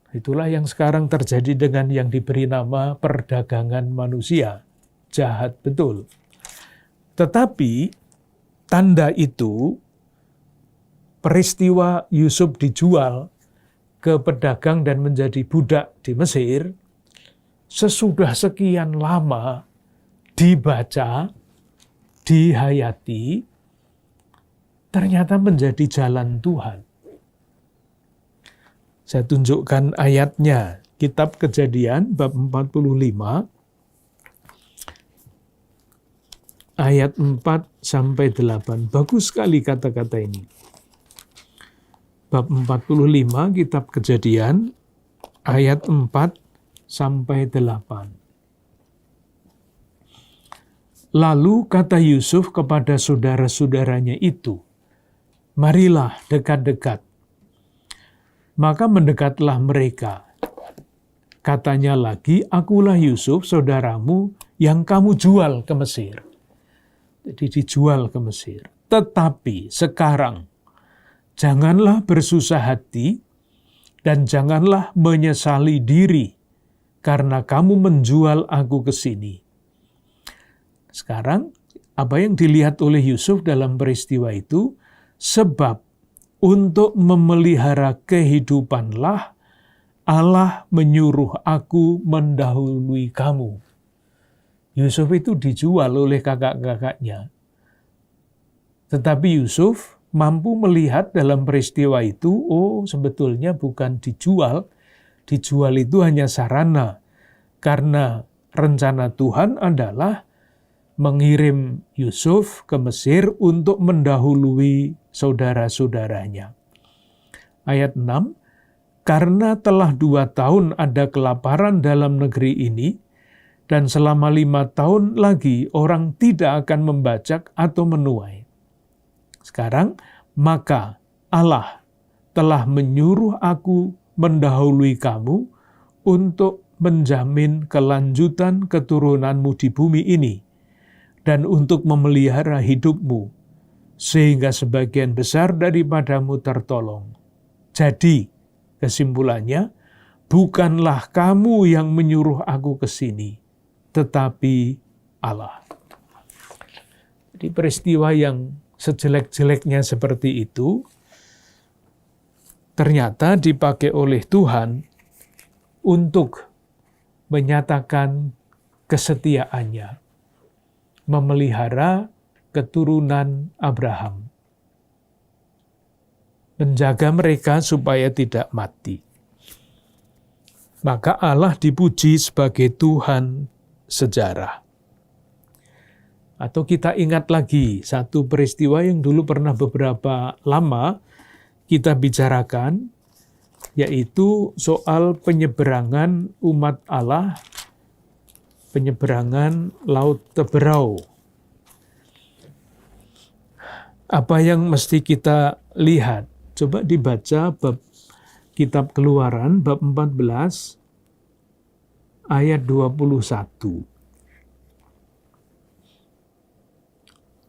Itulah yang sekarang terjadi dengan yang diberi nama perdagangan manusia. Jahat betul. Tetapi tanda itu, peristiwa Yusuf dijual ke pedagang dan menjadi budak di Mesir, sesudah sekian lama dibaca, dihayati, ternyata menjadi jalan Tuhan. Saya tunjukkan ayatnya. Kitab Kejadian bab 45 ayat 4-8. Bagus sekali kata-kata ini. Bab 45 Kitab Kejadian ayat 4-8. Lalu kata Yusuf kepada saudara-saudaranya itu, "Marilah dekat-dekat." Maka mendekatlah mereka. Katanya lagi, "Akulah Yusuf, saudaramu, yang kamu jual ke Mesir." Jadi dijual ke Mesir. Tetapi sekarang, janganlah bersusah hati dan janganlah menyesali diri karena kamu menjual aku ke sini. Sekarang, apa yang dilihat oleh Yusuf dalam peristiwa itu, sebab untuk memelihara kehidupanlah Allah menyuruh aku mendahului kamu. Yusuf itu dijual oleh kakak-kakaknya. Tetapi Yusuf mampu melihat dalam peristiwa itu, oh sebetulnya bukan dijual. Dijual itu hanya sarana. Karena rencana Tuhan adalah mengirim Yusuf ke Mesir untuk mendahului saudara-saudaranya. Ayat 6, karena telah 2 tahun ada kelaparan dalam negeri ini, dan selama 5 tahun lagi orang tidak akan membajak atau menuai. Sekarang, maka Allah telah menyuruh aku mendahului kamu untuk menjamin kelanjutan keturunanmu di bumi ini, dan untuk memelihara hidupmu, sehingga sebagian besar daripadamu tertolong. Jadi, kesimpulannya, bukanlah kamu yang menyuruh aku ke sini, tetapi Allah. Jadi peristiwa yang sejelek-jeleknya seperti itu, ternyata dipakai oleh Tuhan untuk menyatakan kesetiaannya, memelihara keturunan Abraham, menjaga mereka supaya tidak mati. Maka Allah dipuji sebagai Tuhan sejarah. Atau kita ingat lagi satu peristiwa yang dulu pernah beberapa lama kita bicarakan, yaitu soal penyeberangan umat Allah, penyeberangan Laut Teberau. Apa yang mesti kita lihat? Coba dibaca bab Kitab Keluaran, bab 14, ayat 21.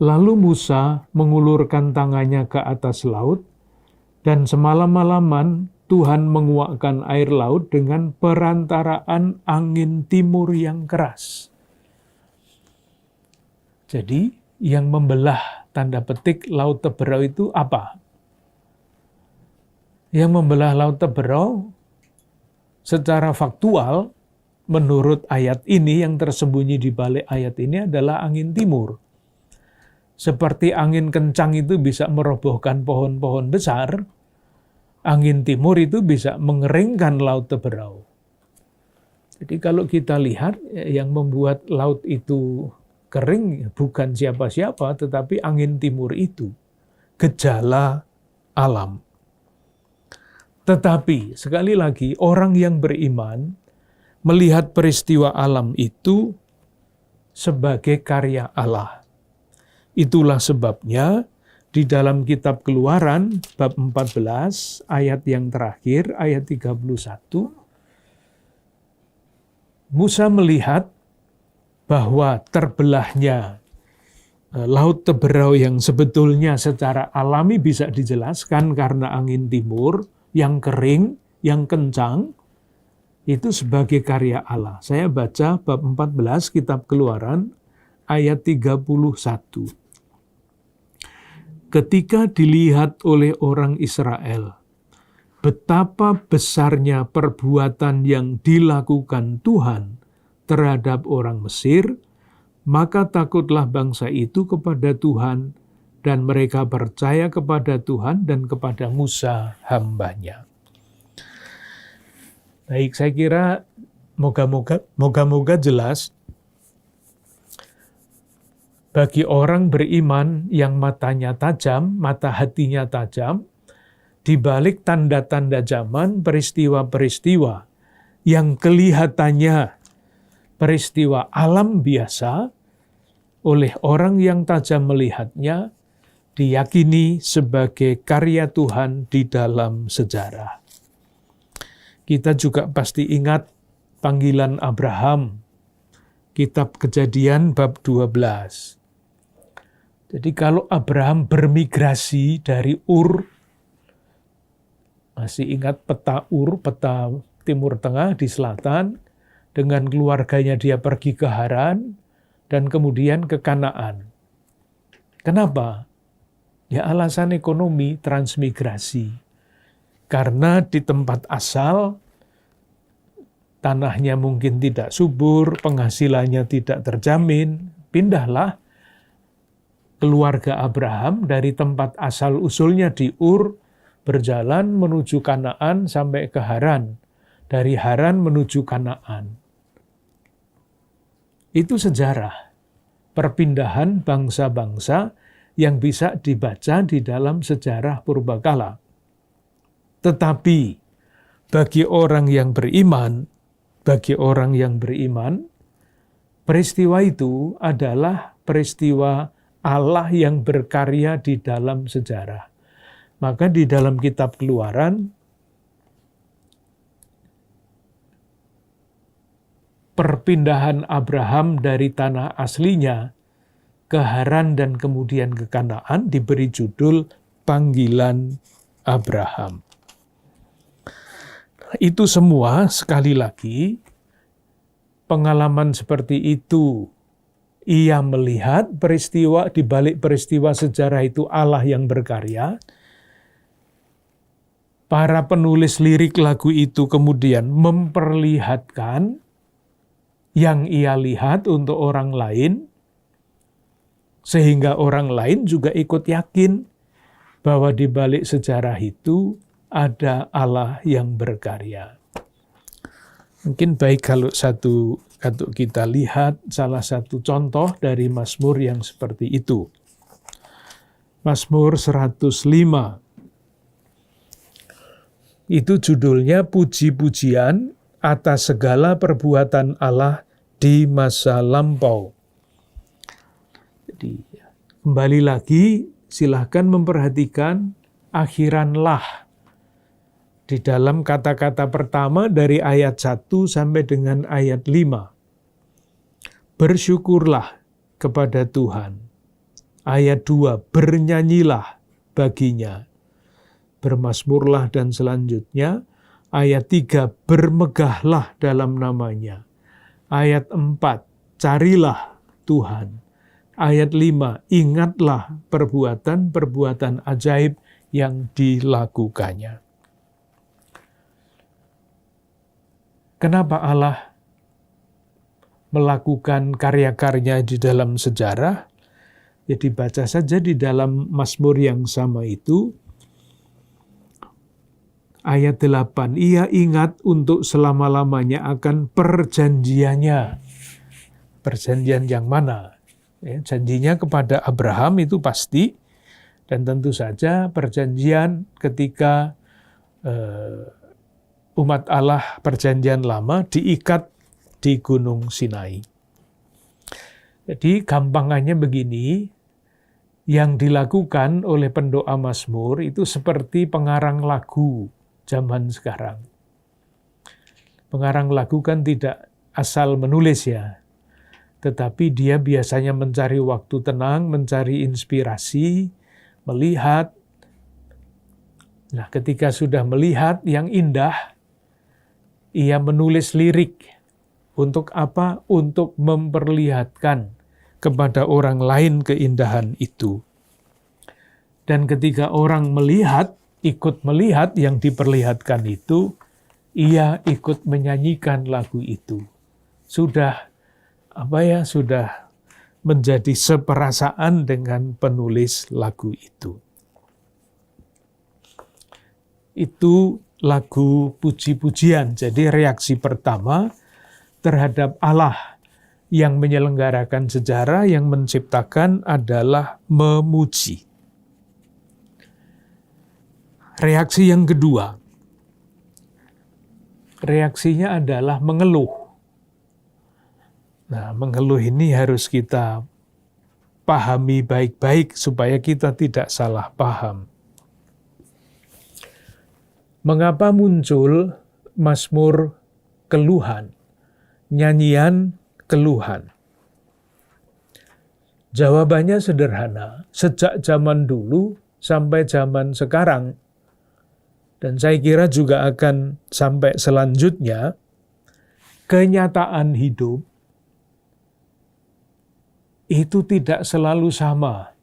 Lalu Musa mengulurkan tangannya ke atas laut, dan semalam-malaman Tuhan menguakkan air laut dengan perantaraan angin timur yang keras. Jadi, yang membelah tanda petik Laut Teberau itu apa? Yang membelah Laut Teberau secara faktual, menurut ayat ini, yang tersembunyi di balik ayat ini adalah angin timur. Seperti angin kencang itu bisa merobohkan pohon-pohon besar, angin timur itu bisa mengeringkan Laut Teberau. Jadi kalau kita lihat, yang membuat laut itu kering bukan siapa-siapa, tetapi angin timur itu. Gejala alam. Tetapi, sekali lagi, orang yang beriman melihat peristiwa alam itu sebagai karya Allah. Itulah sebabnya di dalam kitab Keluaran bab 14 ayat yang terakhir, ayat 31, Musa melihat bahwa terbelahnya Laut Teberau yang sebetulnya secara alami bisa dijelaskan karena angin timur yang kering, yang kencang, itu sebagai karya Allah. Saya baca bab 14 kitab Keluaran ayat 31. Ketika dilihat oleh orang Israel betapa besarnya perbuatan yang dilakukan Tuhan terhadap orang Mesir, maka takutlah bangsa itu kepada Tuhan, dan mereka percaya kepada Tuhan dan kepada Musa hambanya. Baik, saya kira moga-moga jelas bagi orang beriman yang matanya tajam, mata hatinya tajam, di balik tanda-tanda zaman, peristiwa-peristiwa yang kelihatannya peristiwa alam biasa, oleh orang yang tajam melihatnya, diyakini sebagai karya Tuhan di dalam sejarah. Kita juga pasti ingat panggilan Abraham, kitab Kejadian bab 12. Jadi kalau Abraham bermigrasi dari Ur, masih ingat peta Ur, peta Timur Tengah di selatan, dengan keluarganya dia pergi ke Haran, dan kemudian ke Kanaan. Kenapa? Ya alasan ekonomi, transmigrasi. Karena di tempat asal, tanahnya mungkin tidak subur, penghasilannya tidak terjamin, pindahlah keluarga Abraham dari tempat asal-usulnya di Ur, berjalan menuju Kanaan sampai ke Haran. Dari Haran menuju Kanaan. Itu sejarah perpindahan bangsa-bangsa yang bisa dibaca di dalam sejarah purbakala. Tetapi bagi orang yang beriman, peristiwa itu adalah peristiwa Allah yang berkarya di dalam sejarah. Maka di dalam kitab Keluaran, perpindahan Abraham dari tanah aslinya ke Haran dan kemudian ke Kanaan diberi judul panggilan Abraham. Itu semua, sekali lagi, pengalaman seperti itu, ia melihat peristiwa, di balik peristiwa sejarah itu Allah yang berkarya. Para penulis lirik lagu itu kemudian memperlihatkan yang ia lihat untuk orang lain, sehingga orang lain juga ikut yakin bahwa di balik sejarah itu ada Allah yang berkarya. Mungkin baik kalau kita lihat salah satu contoh dari Mazmur yang seperti itu. Mazmur 105. Itu judulnya Puji-pujian atas segala perbuatan Allah di masa lampau. Jadi kembali lagi silahkan memperhatikan akhiranlah di dalam kata-kata pertama dari ayat 1 sampai dengan ayat 5. Bersyukurlah kepada Tuhan. Ayat 2, bernyanyilah baginya. Bermazmurlah dan selanjutnya. Ayat 3, bermegahlah dalam namanya. Ayat 4, carilah Tuhan. Ayat 5, ingatlah perbuatan-perbuatan ajaib yang dilakukannya. Kenapa Allah melakukan karya-karya di dalam sejarah? Ya dibaca saja di dalam Mazmur yang sama itu. Ayat 8, ia ingat untuk selama-lamanya akan perjanjiannya. Perjanjian yang mana? Ya, janjinya kepada Abraham itu pasti, dan tentu saja perjanjian ketika umat Allah perjanjian lama diikat di Gunung Sinai. Jadi gampangannya begini, yang dilakukan oleh pendoa Mazmur itu seperti pengarang lagu zaman sekarang. Pengarang lagu kan tidak asal menulis ya, tetapi dia biasanya mencari waktu tenang, mencari inspirasi, melihat. Nah, ketika sudah melihat yang indah, ia menulis lirik. Untuk apa? Untuk memperlihatkan kepada orang lain keindahan itu. Dan ketika orang ikut melihat yang diperlihatkan itu, ia ikut menyanyikan lagu itu. Sudah menjadi seperasaan dengan penulis lagu itu. Itu lagu puji-pujian. Jadi reaksi pertama terhadap Allah yang menyelenggarakan sejarah, yang menciptakan adalah memuji. Reaksi yang kedua, reaksinya adalah mengeluh. Nah, mengeluh ini harus kita pahami baik-baik supaya kita tidak salah paham. Mengapa muncul Mazmur keluhan, nyanyian keluhan? Jawabannya sederhana, sejak zaman dulu sampai zaman sekarang, dan saya kira juga akan sampai selanjutnya, kenyataan hidup itu tidak selalu sama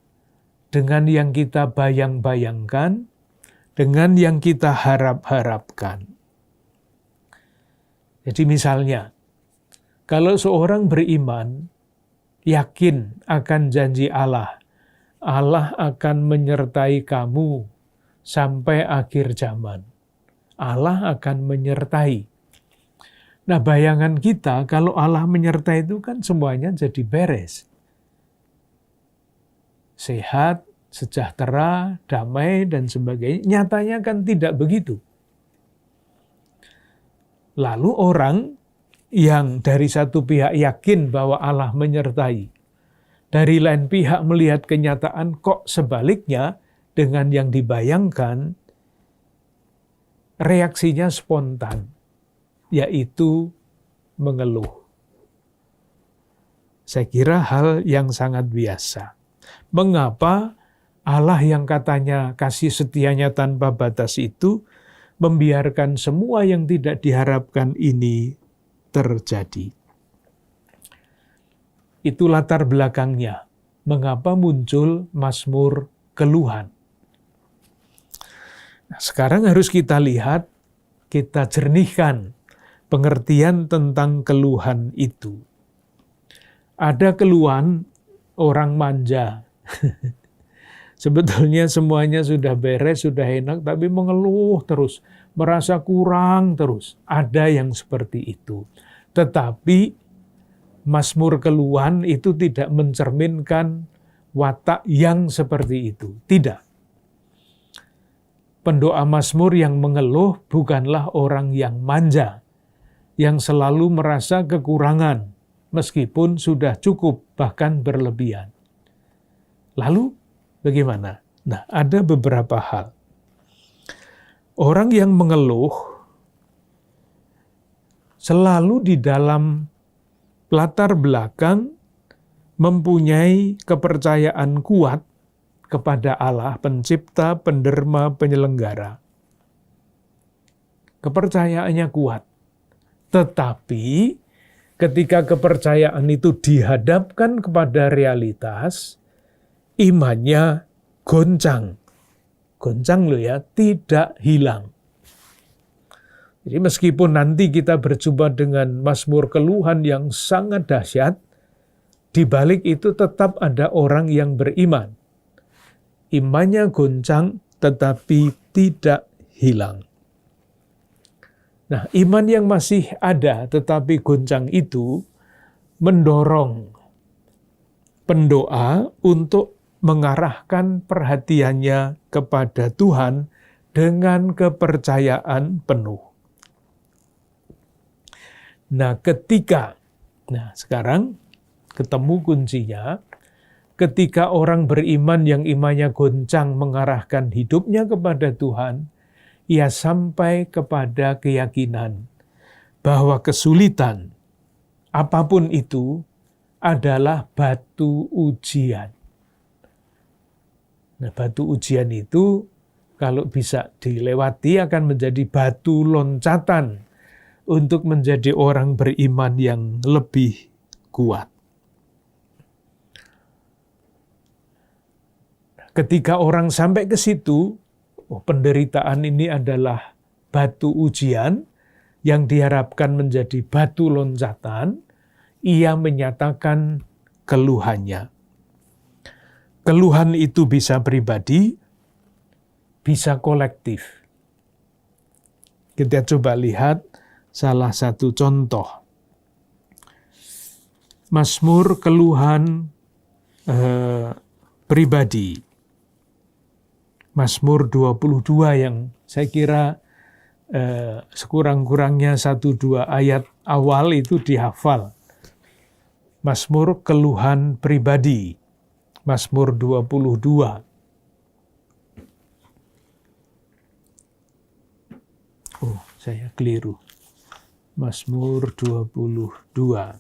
dengan yang kita bayang-bayangkan, dengan yang kita harap-harapkan. Jadi misalnya, kalau seorang beriman, yakin akan janji Allah, Allah akan menyertai kamu sampai akhir zaman. Allah akan menyertai. Nah, bayangan kita kalau Allah menyertai itu kan semuanya jadi beres. Sehat, sejahtera, damai, dan sebagainya. Nyatanya kan tidak begitu. Lalu orang yang dari satu pihak yakin bahwa Allah menyertai, dari lain pihak melihat kenyataan kok sebaliknya dengan yang dibayangkan, reaksinya spontan, yaitu mengeluh. Saya kira hal yang sangat biasa. Mengapa Allah yang katanya kasih setianya tanpa batas itu membiarkan semua yang tidak diharapkan ini terjadi? Itu latar belakangnya. Mengapa muncul Mazmur keluhan? Nah, sekarang harus kita lihat, kita jernihkan pengertian tentang keluhan itu. Ada keluhan orang manja. Sebetulnya semuanya sudah beres, sudah enak, tapi mengeluh terus, merasa kurang terus. Ada yang seperti itu. Tetapi Mazmur keluhan itu tidak mencerminkan watak yang seperti itu. Tidak. Pendoa Mazmur yang mengeluh bukanlah orang yang manja, yang selalu merasa kekurangan, meskipun sudah cukup, bahkan berlebihan. Lalu bagaimana? Nah, ada beberapa hal. Orang yang mengeluh selalu di dalam latar belakang mempunyai kepercayaan kuat kepada Allah, pencipta, penderma, penyelenggara. Kepercayaannya kuat. Tetapi ketika kepercayaan itu dihadapkan kepada realitas, imannya goncang. Goncang loh ya, tidak hilang. Jadi meskipun nanti kita berjumpa dengan Mazmur keluhan yang sangat dahsyat, di balik itu tetap ada orang yang beriman. Imannya goncang tetapi tidak hilang. Nah, iman yang masih ada tetapi goncang itu mendorong pendoa untuk mengarahkan perhatiannya kepada Tuhan dengan kepercayaan penuh. Nah, sekarang ketemu kuncinya, ketika orang beriman yang imannya goncang mengarahkan hidupnya kepada Tuhan, ia sampai kepada keyakinan bahwa kesulitan, apapun itu, adalah batu ujian. Nah, batu ujian itu kalau bisa dilewati akan menjadi batu loncatan untuk menjadi orang beriman yang lebih kuat. Ketika orang sampai ke situ, penderitaan ini adalah batu ujian yang diharapkan menjadi batu loncatan, ia menyatakan keluhannya. Keluhan itu bisa pribadi, bisa kolektif. Kita coba lihat salah satu contoh. Mazmur keluhan pribadi. Mazmur 22 yang saya kira sekurang-kurangnya 1-2 ayat awal itu dihafal. Mazmur keluhan pribadi. Mazmur 22. Oh, saya keliru. Mazmur 22.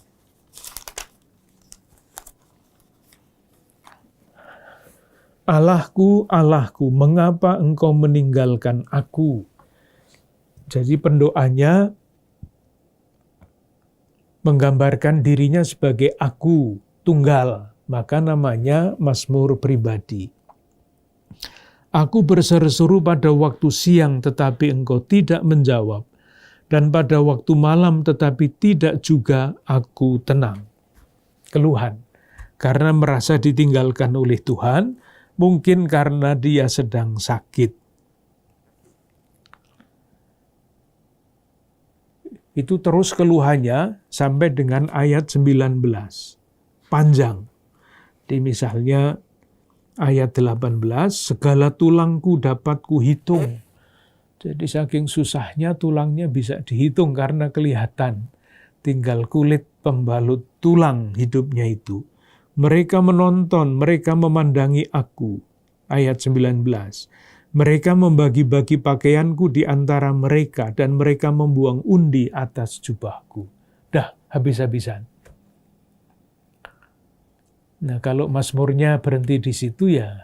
Allahku, Allahku, mengapa engkau meninggalkan aku? Jadi pendoanya menggambarkan dirinya sebagai aku, tunggal. Maka namanya mazmur pribadi. Aku berseru-seru pada waktu siang tetapi engkau tidak menjawab. Dan pada waktu malam tetapi tidak juga aku tenang. Keluhan. Karena merasa ditinggalkan oleh Tuhan, mungkin karena dia sedang sakit. Itu terus keluhannya sampai dengan ayat 19. Panjang. Di misalnya ayat 18, segala tulangku dapat kuhitung. Jadi saking susahnya tulangnya bisa dihitung karena kelihatan. Tinggal kulit pembalut tulang hidupnya itu. Mereka menonton, mereka memandangi aku. Ayat 19. Mereka membagi-bagi pakaianku di antara mereka dan mereka membuang undi atas jubahku. Dah, habis-habisan. Nah, kalau mazmurnya berhenti di situ ya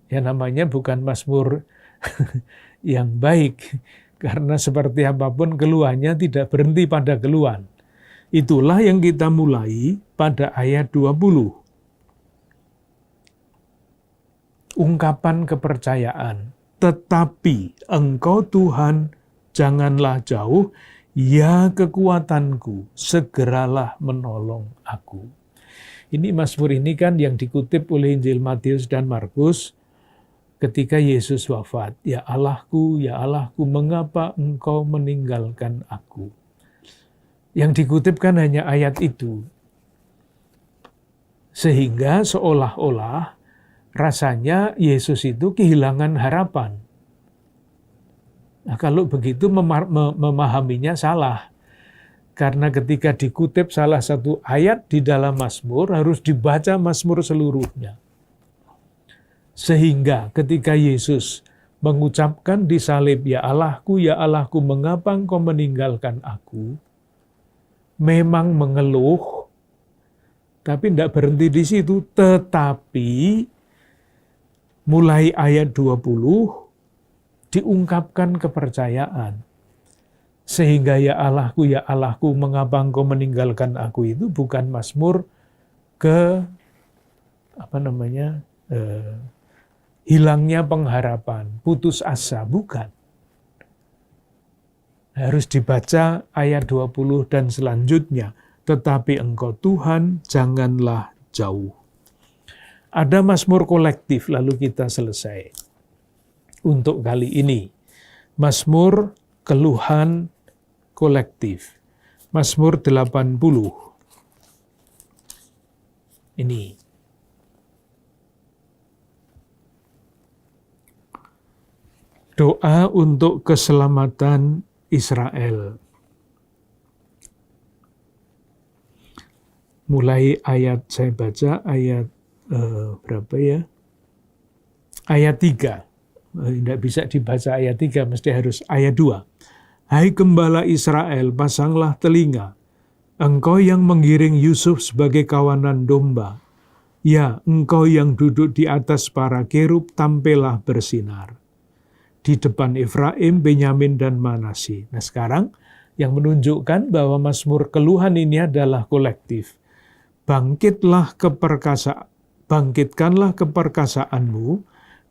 namanya bukan mazmur yang baik. Karena seperti apapun keluhannya tidak berhenti pada keluhan. Itulah yang kita mulai pada ayat 20. Ungkapan kepercayaan. Tetapi engkau Tuhan janganlah jauh, ya kekuatanku, segeralah menolong aku. Ini mazmur ini kan yang dikutip oleh Injil Matius dan Markus ketika Yesus wafat. Ya Allahku, mengapa engkau meninggalkan aku? Yang dikutip kan hanya ayat itu. Sehingga seolah-olah rasanya Yesus itu kehilangan harapan. Nah, kalau begitu memahaminya salah. Karena ketika dikutip salah satu ayat di dalam Mazmur, harus dibaca Mazmur seluruhnya. Sehingga ketika Yesus mengucapkan di salib, ya Allahku, mengapa engkau meninggalkan aku? Memang mengeluh, tapi tidak berhenti di situ. Tetapi mulai ayat 20 diungkapkan kepercayaan. Sehingga ya Allahku, mengapa engkau meninggalkan aku itu bukan mazmur hilangnya pengharapan, putus asa, bukan. Harus dibaca ayat 20 dan selanjutnya. Tetapi engkau Tuhan janganlah jauh. Ada mazmur kolektif, lalu kita selesai. Untuk kali ini, mazmur keluhan kolektif. Mazmur 80. Ini. Doa untuk keselamatan Israel. Mulai ayat, saya baca ayat berapa ya? Ayat 3. Tidak bisa dibaca ayat 3, mesti harus ayat 2. Hai gembala Israel, pasanglah telinga. Engkau yang menggiring Yusuf sebagai kawanan domba. Ya, engkau yang duduk di atas para kerub, tampillah bersinar. Di depan Efraim, Benyamin, dan Manasye. Nah sekarang yang menunjukkan bahwa Mazmur keluhan ini adalah kolektif. Bangkitkanlah keperkasaanmu,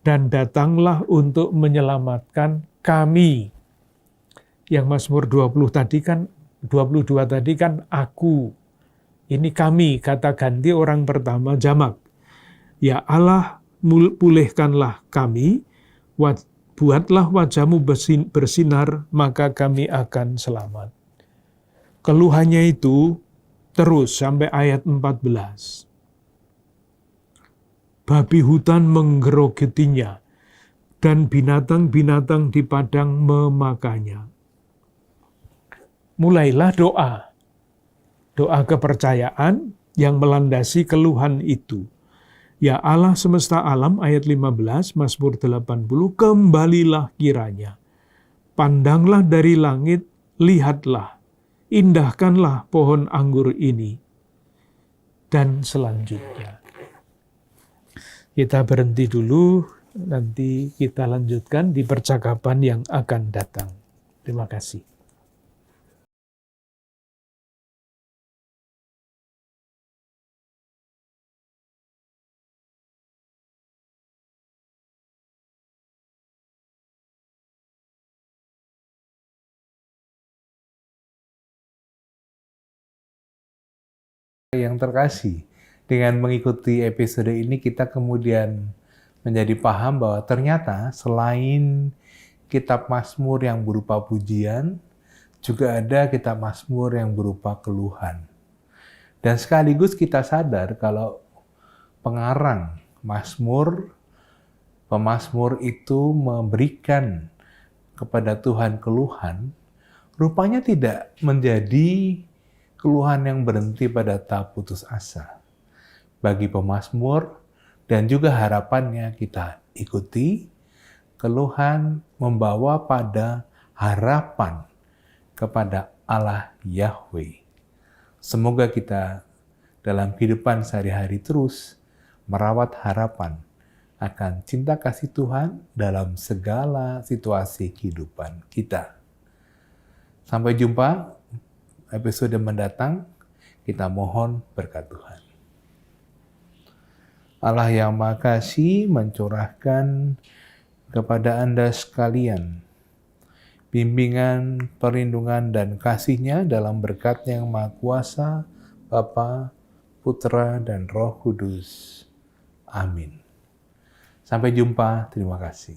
dan datanglah untuk menyelamatkan kami. Yang Mazmur 22 tadi kan aku. Ini kami, kata ganti orang pertama jamak. Ya Allah, pulihkanlah kami, buatlah wajahmu bersinar, maka kami akan selamat. Keluhannya itu terus sampai ayat 14. Babi hutan menggerogetinya, dan binatang-binatang di padang memakanya. Mulailah doa kepercayaan yang melandasi keluhan itu. Ya Allah semesta alam, ayat 15, Mazmur 80, kembalilah kiranya. Pandanglah dari langit, lihatlah, indahkanlah pohon anggur ini. Dan selanjutnya. Kita berhenti dulu, nanti kita lanjutkan di percakapan yang akan datang. Terima kasih. Yang terkasih, dengan mengikuti episode ini kita kemudian menjadi paham bahwa ternyata selain kitab Mazmur yang berupa pujian, juga ada kitab Mazmur yang berupa keluhan. Dan sekaligus kita sadar kalau pengarang Mazmur, pemazmur itu memberikan kepada Tuhan keluhan, rupanya tidak menjadi keluhan yang berhenti pada tahap putus asa. Bagi pemazmur dan juga harapannya kita ikuti, keluhan membawa pada harapan kepada Allah Yahweh. Semoga kita dalam kehidupan sehari-hari terus merawat harapan akan cinta kasih Tuhan dalam segala situasi kehidupan kita. Sampai jumpa episode mendatang, kita mohon berkat Tuhan. Allah yang Maha Kasih mencurahkan kepada Anda sekalian bimbingan, perlindungan, dan kasih-Nya dalam berkat yang Maha Kuasa, Bapa, Putra, dan Roh Kudus. Amin. Sampai jumpa, terima kasih.